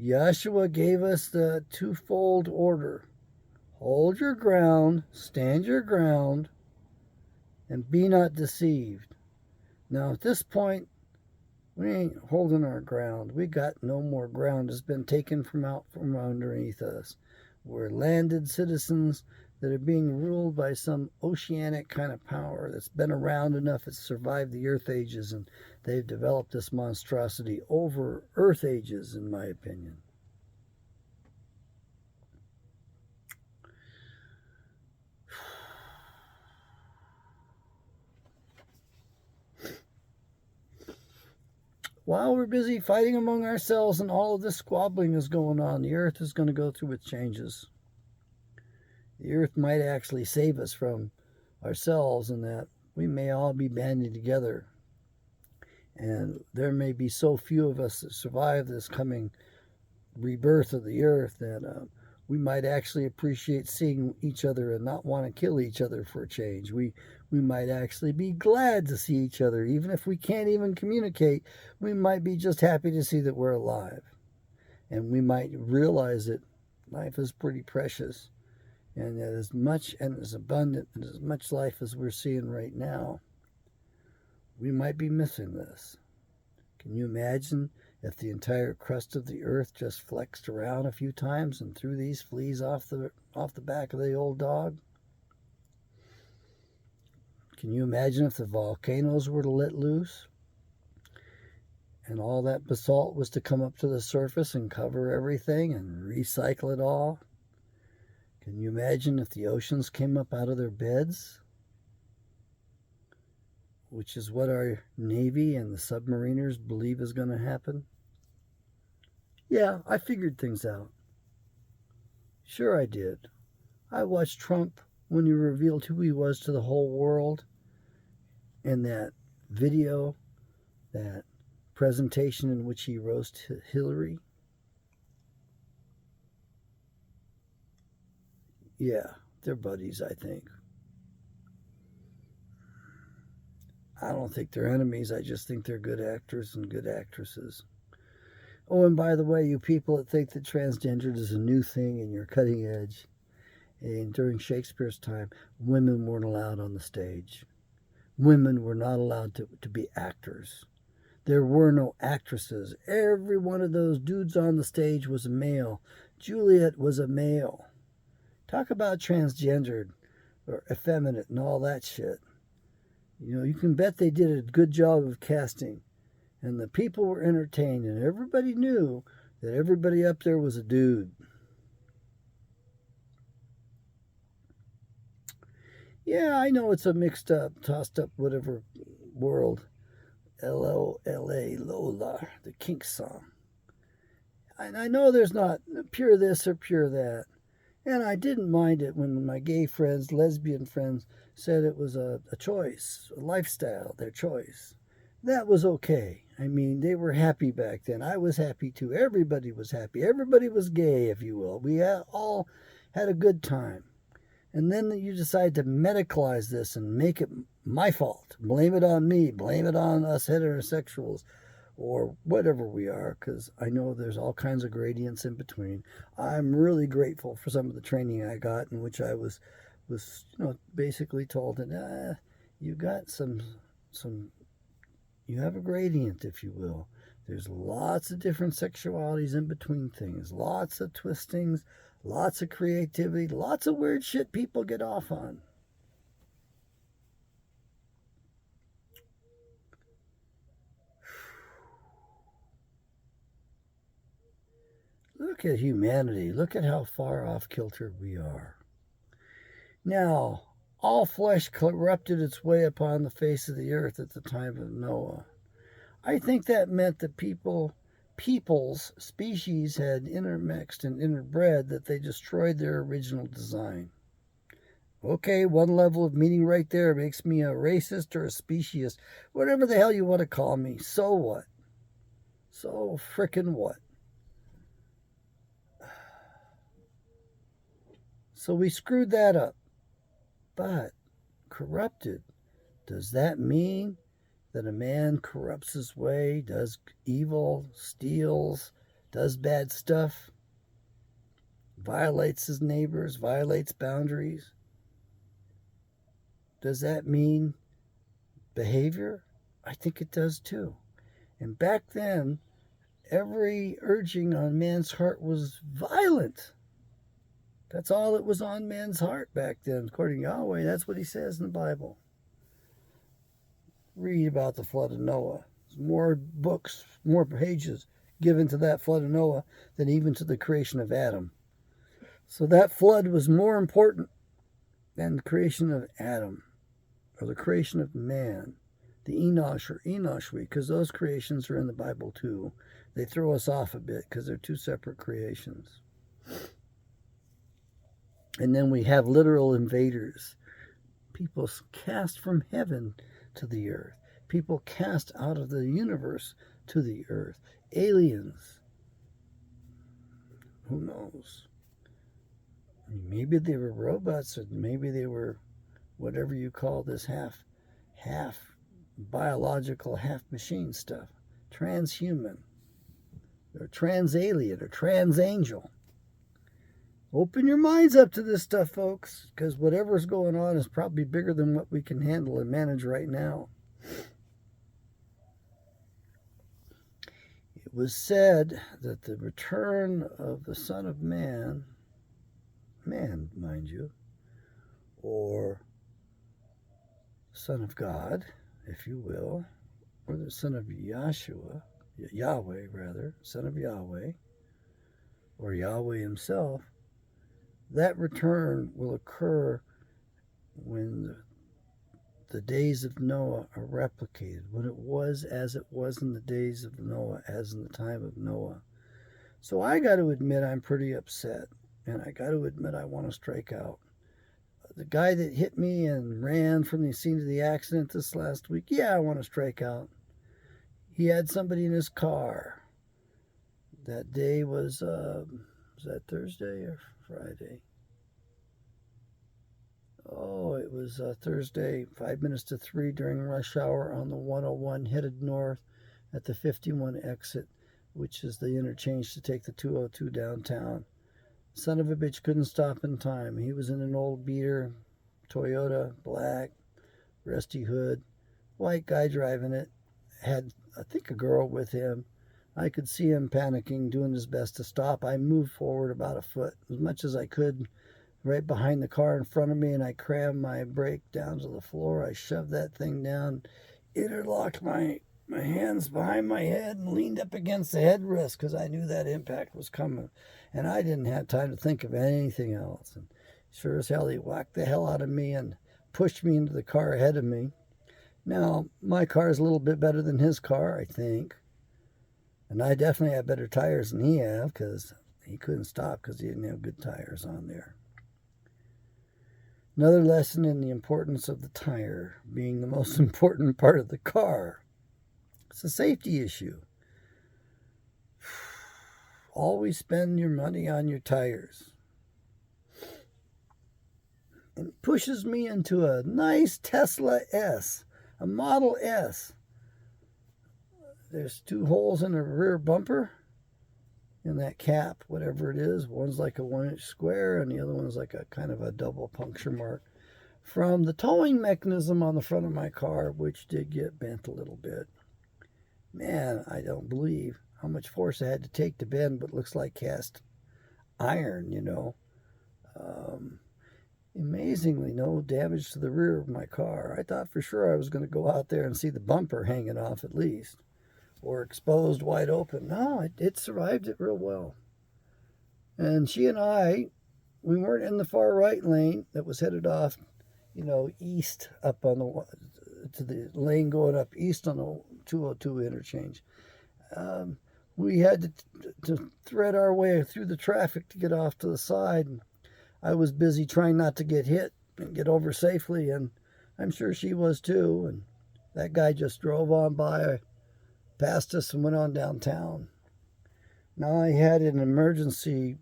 Yeshua gave us the twofold order. Hold your ground, stand your ground, and be not deceived. Now, at this point, we ain't holding our ground. We got no more ground. It's been taken from out from underneath us. We're landed citizens that are being ruled by some oceanic kind of power that's been around enough, it's survived the Earth ages, and they've developed this monstrosity over Earth ages, in my opinion. While we're busy fighting among ourselves and all of this squabbling is going on, the Earth is going to go through its changes. The Earth might actually save us from ourselves, in that we may all be banding together. And there may be so few of us that survive this coming rebirth of the Earth that we might actually appreciate seeing each other and not want to kill each other for a change. We might actually be glad to see each other. Even if we can't even communicate, we might be just happy to see that we're alive. And we might realize that life is pretty precious, and that as much and as abundant and as much life as we're seeing right now, we might be missing this. Can you imagine if the entire crust of the Earth just flexed around a few times and threw these fleas off the back of the old dog? Can you imagine if the volcanoes were to let loose and all that basalt was to come up to the surface and cover everything and recycle it all? Can you imagine if the oceans came up out of their beds? Which is what our Navy and the submariners believe is going to happen. Yeah, I figured things out. Sure I did. I watched Trump when he revealed who he was to the whole world in that video, that presentation in which he roasted Hillary. Yeah, they're buddies, I think. I don't think they're enemies. I just think they're good actors and good actresses. Oh, and by the way, you people that think that transgendered is a new thing and you're cutting edge, and during Shakespeare's time, women weren't allowed on the stage. Women were not allowed to be actors. There were no actresses. Every one of those dudes on the stage was a male. Juliet was a male. Talk about transgendered or effeminate and all that shit. You know, you can bet they did a good job of casting. And the people were entertained, and everybody knew that everybody up there was a dude. Yeah, I know it's a mixed up, tossed up, whatever world. L-O-L-A, Lola, the Kink song. And I know there's not pure this or pure that. And I didn't mind it when my gay friends, lesbian friends, said it was a choice, a lifestyle, their choice. That was okay. I mean, they were happy back then. I was happy too. Everybody was happy. Everybody was gay, if you will. We all had a good time. And then you decide to medicalize this and make it my fault. Blame it on me. Blame it on us heterosexuals or whatever we are, because I know there's all kinds of gradients in between. I'm really grateful for some of the training I got in which I was basically told that you got some you have a gradient, if you will. There's lots of different sexualities in between things, lots of twistings, lots of creativity, lots of weird shit people get off on. Look at humanity. Look at how far off kilter we are. Now, all flesh corrupted its way upon the face of the earth at the time of Noah. I think that meant that peoples, species had intermixed and interbred, that they destroyed their original design. Okay, one level of meaning right there makes me a racist or a speciesist, whatever the hell you want to call me. So what? So frickin' what? So we screwed that up. But corrupted, does that mean that a man corrupts his way, does evil, steals, does bad stuff, violates his neighbors, violates boundaries? Does that mean behavior? I think it does too. And back then, every urging on man's heart was violent. That's all that was on man's heart back then, according to Yahweh. That's what he says in the Bible. Read about the flood of Noah. There's more books, more pages given to that flood of Noah than even to the creation of Adam. So that flood was more important than the creation of Adam, or the creation of man, the Enosh or Enoshwi, because those creations are in the Bible too. They throw us off a bit because they're two separate creations. And then we have literal invaders, people cast from heaven to the earth, people cast out of the universe to the earth, aliens. Who knows? Maybe they were robots, or maybe they were whatever you call this half biological, half machine stuff. Transhuman, or trans-alien, or trans-angel. Open your minds up to this stuff, folks, because whatever's going on is probably bigger than what we can handle and manage right now. It was said that the return of the Son of Man, mind you, or Son of God, if you will, or the Son of Yahweh rather, Son of Yahweh, or Yahweh himself, that return will occur when the days of Noah are replicated, when it was as it was in the days of Noah, as in the time of Noah. So I got to admit I'm pretty upset, and I got to admit I want to strike out. The guy that hit me and ran from the scene of the accident this last week, yeah, I want to strike out. He had somebody in his car. That day was that Thursday or Friday? Oh, it was Thursday, 5 minutes to 3 during rush hour on the 101 headed north at the 51 exit, which is the interchange to take the 202 downtown. Son of a bitch couldn't stop in time. He was in an old beater, Toyota, black, rusty hood, white guy driving it, had, I think, a girl with him. I could see him panicking, doing his best to stop. I moved forward about a foot, as much as I could, right behind the car in front of me, and I crammed my brake down to the floor. I shoved that thing down, interlocked my hands behind my head, and leaned up against the headrest because I knew that impact was coming. And I didn't have time to think of anything else. And sure as hell, he whacked the hell out of me and pushed me into the car ahead of me. Now, my car is a little bit better than his car, I think. And I definitely have better tires than he had because he couldn't stop because he didn't have good tires on there. Another lesson in the importance of the tire being the most important part of the car. It's a safety issue. Always spend your money on your tires. And it pushes me into a nice Tesla S, a Model S. There's 2 holes in the rear bumper in that cap, whatever it is. One's like a 1-inch square and the other one's like a kind of a double puncture mark from the towing mechanism on the front of my car, which did get bent a little bit. Man, I don't believe how much force I had to take to bend, but looks like cast iron, you know. Amazingly, no damage to the rear of my car. I thought for sure I was going to go out there and see the bumper hanging off at least, or exposed wide open. No, it survived it real well. And she and I, we weren't in the far right lane that was headed off, you know, east up on to the lane going up east on the 202 interchange. We had to thread our way through the traffic to get off to the side. I was busy trying not to get hit and get over safely, and I'm sure she was too. And that guy just drove on by, passed us, and went on downtown. Now I had an emergency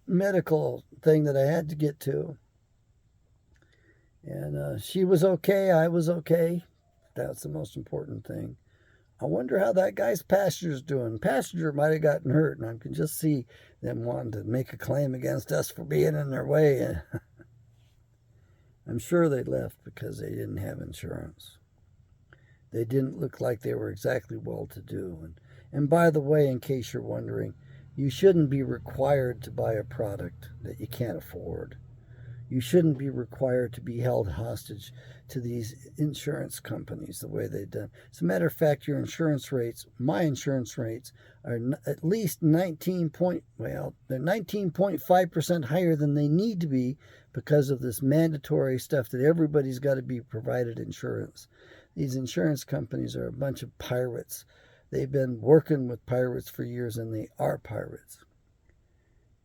medical thing that I had to get to. And she was okay, I was okay. That's the most important thing. I wonder how that guy's passenger's doing. Passenger might have gotten hurt, and I can just see them wanting to make a claim against us for being in their way. I'm sure they left because they didn't have insurance. They didn't look like they were exactly well-to-do. And by the way, in case you're wondering, you shouldn't be required to buy a product that you can't afford. You shouldn't be required to be held hostage to these insurance companies the way they've done. As a matter of fact, your insurance rates, my insurance rates, are at least 19.5% higher than they need to be because of this mandatory stuff that everybody's got to be provided insurance. These insurance companies are a bunch of pirates. They've been working with pirates for years, and they are pirates.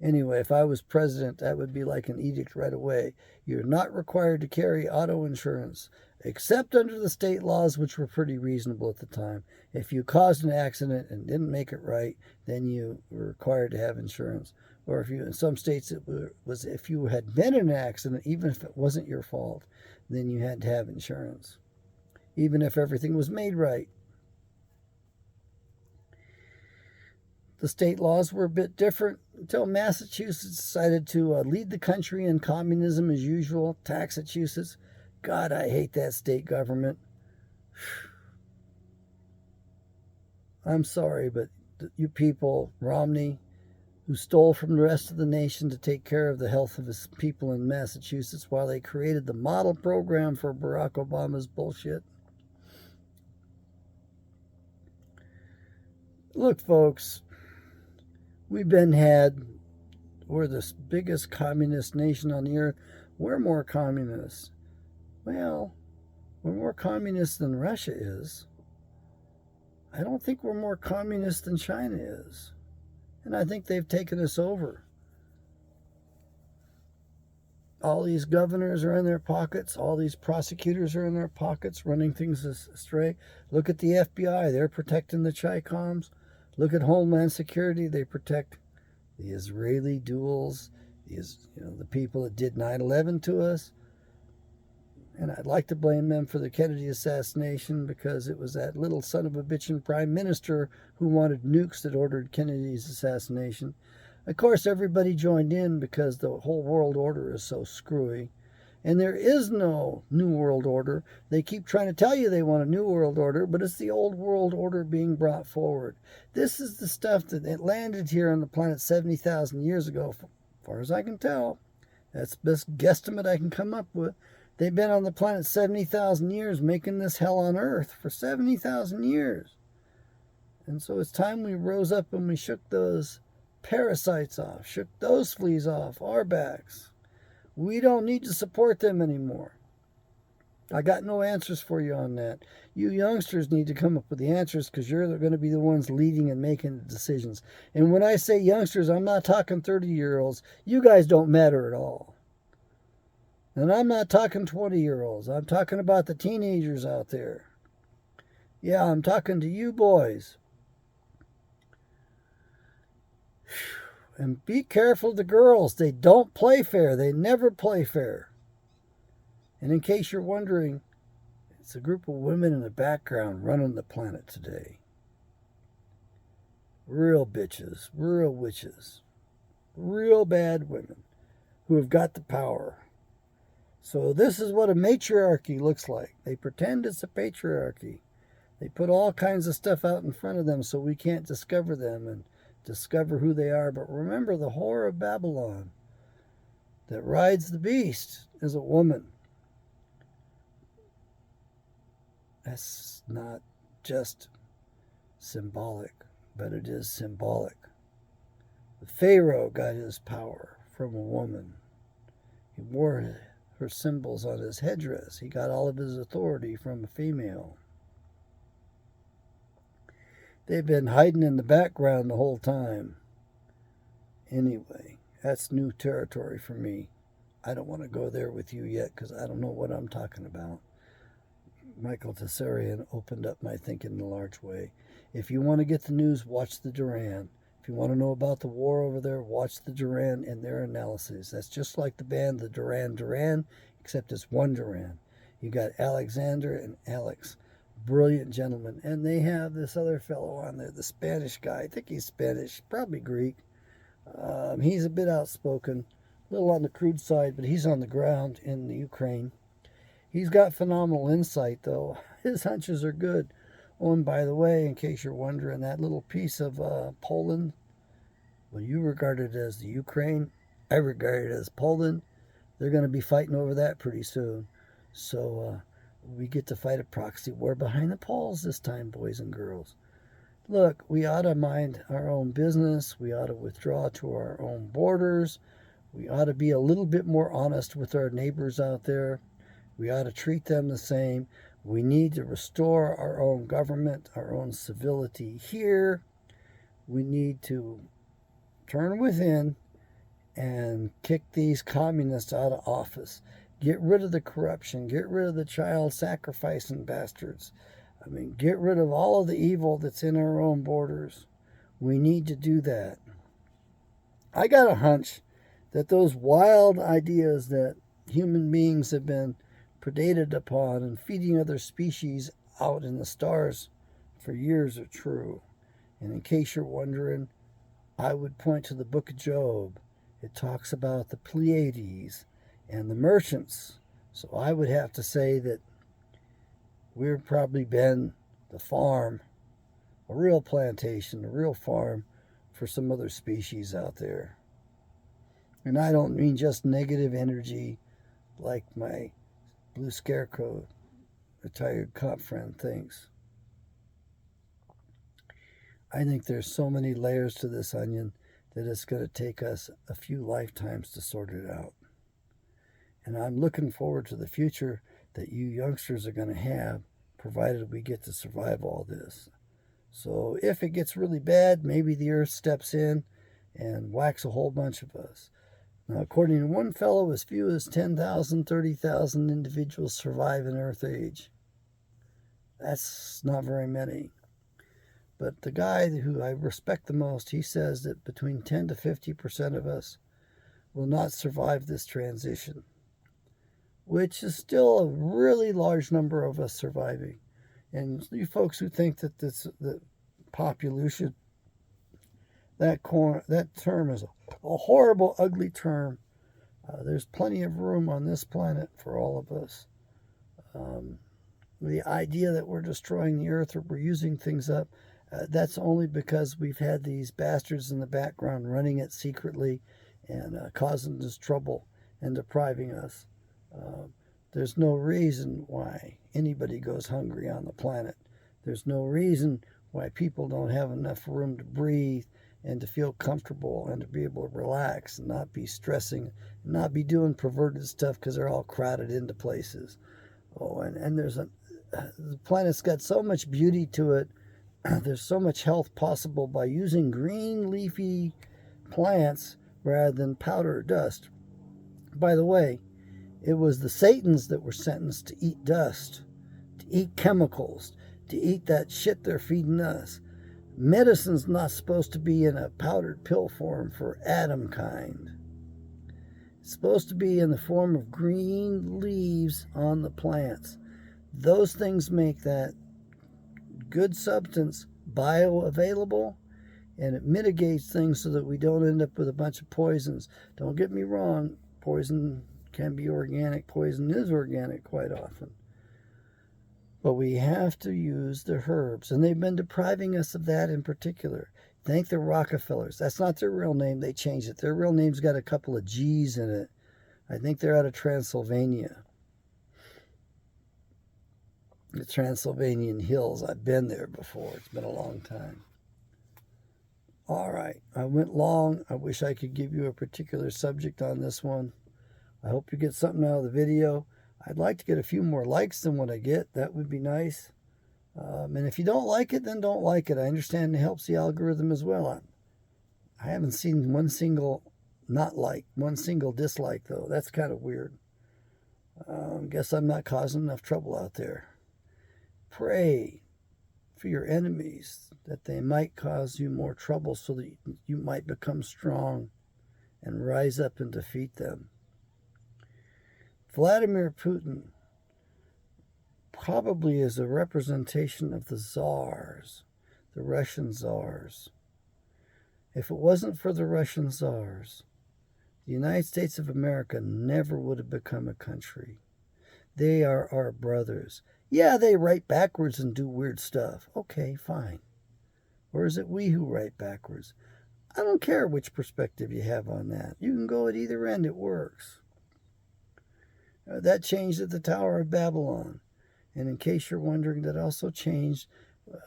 Anyway, if I was president, that would be like an edict right away. You're not required to carry auto insurance, except under the state laws, which were pretty reasonable at the time. If you caused an accident and didn't make it right, then you were required to have insurance. Or if you, in some states, it was if you had been in an accident, even if it wasn't your fault, then you had to have insurance, even if everything was made right. The state laws were a bit different until Massachusetts decided to lead the country in communism as usual. Taxachusetts. God, I hate that state government. I'm sorry, but you people, Romney, who stole from the rest of the nation to take care of the health of his people in Massachusetts while they created the model program for Barack Obama's bullshit. Look, folks, we're the biggest communist nation on the earth. We're more communists. Well, we're more communist than Russia is. I don't think we're more communist than China is. And I think they've taken us over. All these governors are in their pockets. All these prosecutors are in their pockets, running things astray. Look at the FBI. They're protecting the Chi-Coms. Look at Homeland Security. They protect the Israeli duels, the people that did 9/11 to us. And I'd like to blame them for the Kennedy assassination because it was that little son of a bitchin' prime minister who wanted nukes that ordered Kennedy's assassination. Of course, everybody joined in because the whole world order is so screwy. And there is no New World Order. They keep trying to tell you they want a New World Order, but it's the old world order being brought forward. This is the stuff that it landed here on the planet 70,000 years ago, as far as I can tell. That's the best guesstimate I can come up with. They've been on the planet 70,000 years, making this hell on Earth for 70,000 years. And so it's time we rose up and we shook those parasites off, shook those fleas off our backs. We don't need to support them anymore. I got no answers for you on that. You youngsters need to come up with the answers, because you're going to be the ones leading and making the decisions. And when I say youngsters, I'm not talking 30-year-olds. You guys don't matter at all. And I'm not talking 20-year-olds. I'm talking about the teenagers out there. Yeah, I'm talking to you boys. And be careful of the girls. They don't play fair. They never play fair. And in case you're wondering, it's a group of women in the background running the planet today. Real bitches, real witches, real bad women who have got the power. So this is what a matriarchy looks like. They pretend it's a patriarchy. They put all kinds of stuff out in front of them so we can't discover them and discover who they are. But remember, the whore of Babylon that rides the beast is a woman. That's not just symbolic, but it is symbolic. The Pharaoh got his power from a woman. He wore her symbols on his headdress. He got all of his authority from a female. They've been hiding in the background the whole time. Anyway, that's new territory for me. I don't want to go there with you yet, because I don't know what I'm talking about. Michael Tessarian opened up my thinking in a large way. If you want to get the news, watch the Duran. If you want to know about the war over there, watch the Duran and their analysis. That's just like the band, the Duran Duran, except it's one Duran. You got Alexander and Alex. Brilliant gentlemen. And they have this other fellow on there, the Spanish guy. I think he's Spanish, probably Greek. He's a bit outspoken, a little on the crude side, but he's on the ground in the Ukraine. He's got phenomenal insight, though. His hunches are good. Oh, and by the way, in case you're wondering, that little piece of Poland, well, you regard it as the Ukraine. I regard it as Poland. They're going to be fighting over that pretty soon. So we get to fight a proxy war behind the Poles this time, boys and girls. Look, we ought to mind our own business. We ought to withdraw to our own borders. We ought to be a little bit more honest with our neighbors out there. We ought to treat them the same. We need to restore our own government, our own civility here. We need to turn within and kick these communists out of office. Get rid of the corruption. Get rid of the child sacrificing bastards. I mean, get rid of all of the evil that's in our own borders. We need to do that. I got a hunch that those wild ideas that human beings have been predated upon and feeding other species out in the stars for years are true. And in case you're wondering, I would point to the book of Job. It talks about the Pleiades and the merchants. So I would have to say that we've probably been the farm, a real plantation, a real farm for some other species out there. And I don't mean just negative energy like my Blue Scarecrow, retired cop friend, thinks. I think there's so many layers to this onion that it's going to take us a few lifetimes to sort it out. And I'm looking forward to the future that you youngsters are going to have, provided we get to survive all this. So if it gets really bad, maybe the earth steps in and whacks a whole bunch of us. Now, according to one fellow, as few as 10,000, 30,000 individuals survive in Earth age. That's not very many. But the guy who I respect the most, he says that between 10 to 50% of us will not survive this transition, which is still a really large number of us surviving. And you folks who think that the population, that term is a horrible, ugly term There's plenty of room on this planet for all of us. The idea that we're destroying the earth or we're using things up, that's only because we've had these bastards in the background running it secretly and causing us trouble and depriving us. There's no reason why anybody goes hungry on the planet. There's no reason why people don't have enough room to breathe and to feel comfortable and to be able to relax and not be stressing, and not be doing perverted stuff because they're all crowded into places. Oh, and the planet's got so much beauty to it. There's so much health possible by using green leafy plants rather than powder or dust. By the way, it was the Satans that were sentenced to eat dust, to eat chemicals, to eat that shit they're feeding us. Medicine's not supposed to be in a powdered pill form for Adam kind. It's supposed to be in the form of green leaves on the plants. Those things make that good substance bioavailable, and it mitigates things so that we don't end up with a bunch of poisons. Don't get me wrong, poison can be organic. Poison is organic quite often. But we have to use the herbs, and they've been depriving us of that in particular. Thank the Rockefellers. That's not their real name. They changed it. Their real name's got a couple of G's in it. I think they're out of Transylvania. The Transylvanian hills. I've been there before. It's been a long time. All right. I went long. I wish I could give you a particular subject on this one. I hope you get something out of the video. I'd like to get a few more likes than what I get. That would be nice. And if you don't like it, then don't like it. I understand it helps the algorithm as well. I haven't seen one single one single dislike, though. That's kind of weird. Guess I'm not causing enough trouble out there. Pray for your enemies that they might cause you more trouble so that you might become strong and rise up and defeat them. Vladimir Putin probably is a representation of the czars, the Russian czars. If it wasn't for the Russian czars, the United States of America never would have become a country. They are our brothers. Yeah, they write backwards and do weird stuff. Okay, fine. Or is it we who write backwards? I don't care which perspective you have on that. You can go at either end. It works. That changed at the Tower of Babylon. And in case you're wondering, that also changed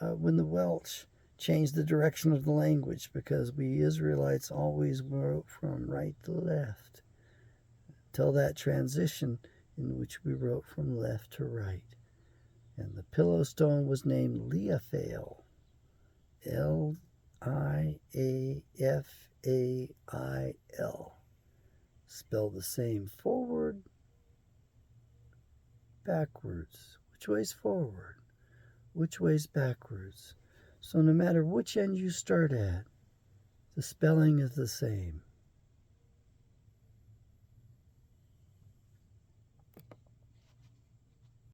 when the Welsh changed the direction of the language, because we Israelites always wrote from right to left till that transition in which we wrote from left to right. And the pillow stone was named Liafail. Liafail. Spelled the same forward, backwards. Which way's forward? Which way's backwards? So no matter which end you start at, the spelling is the same.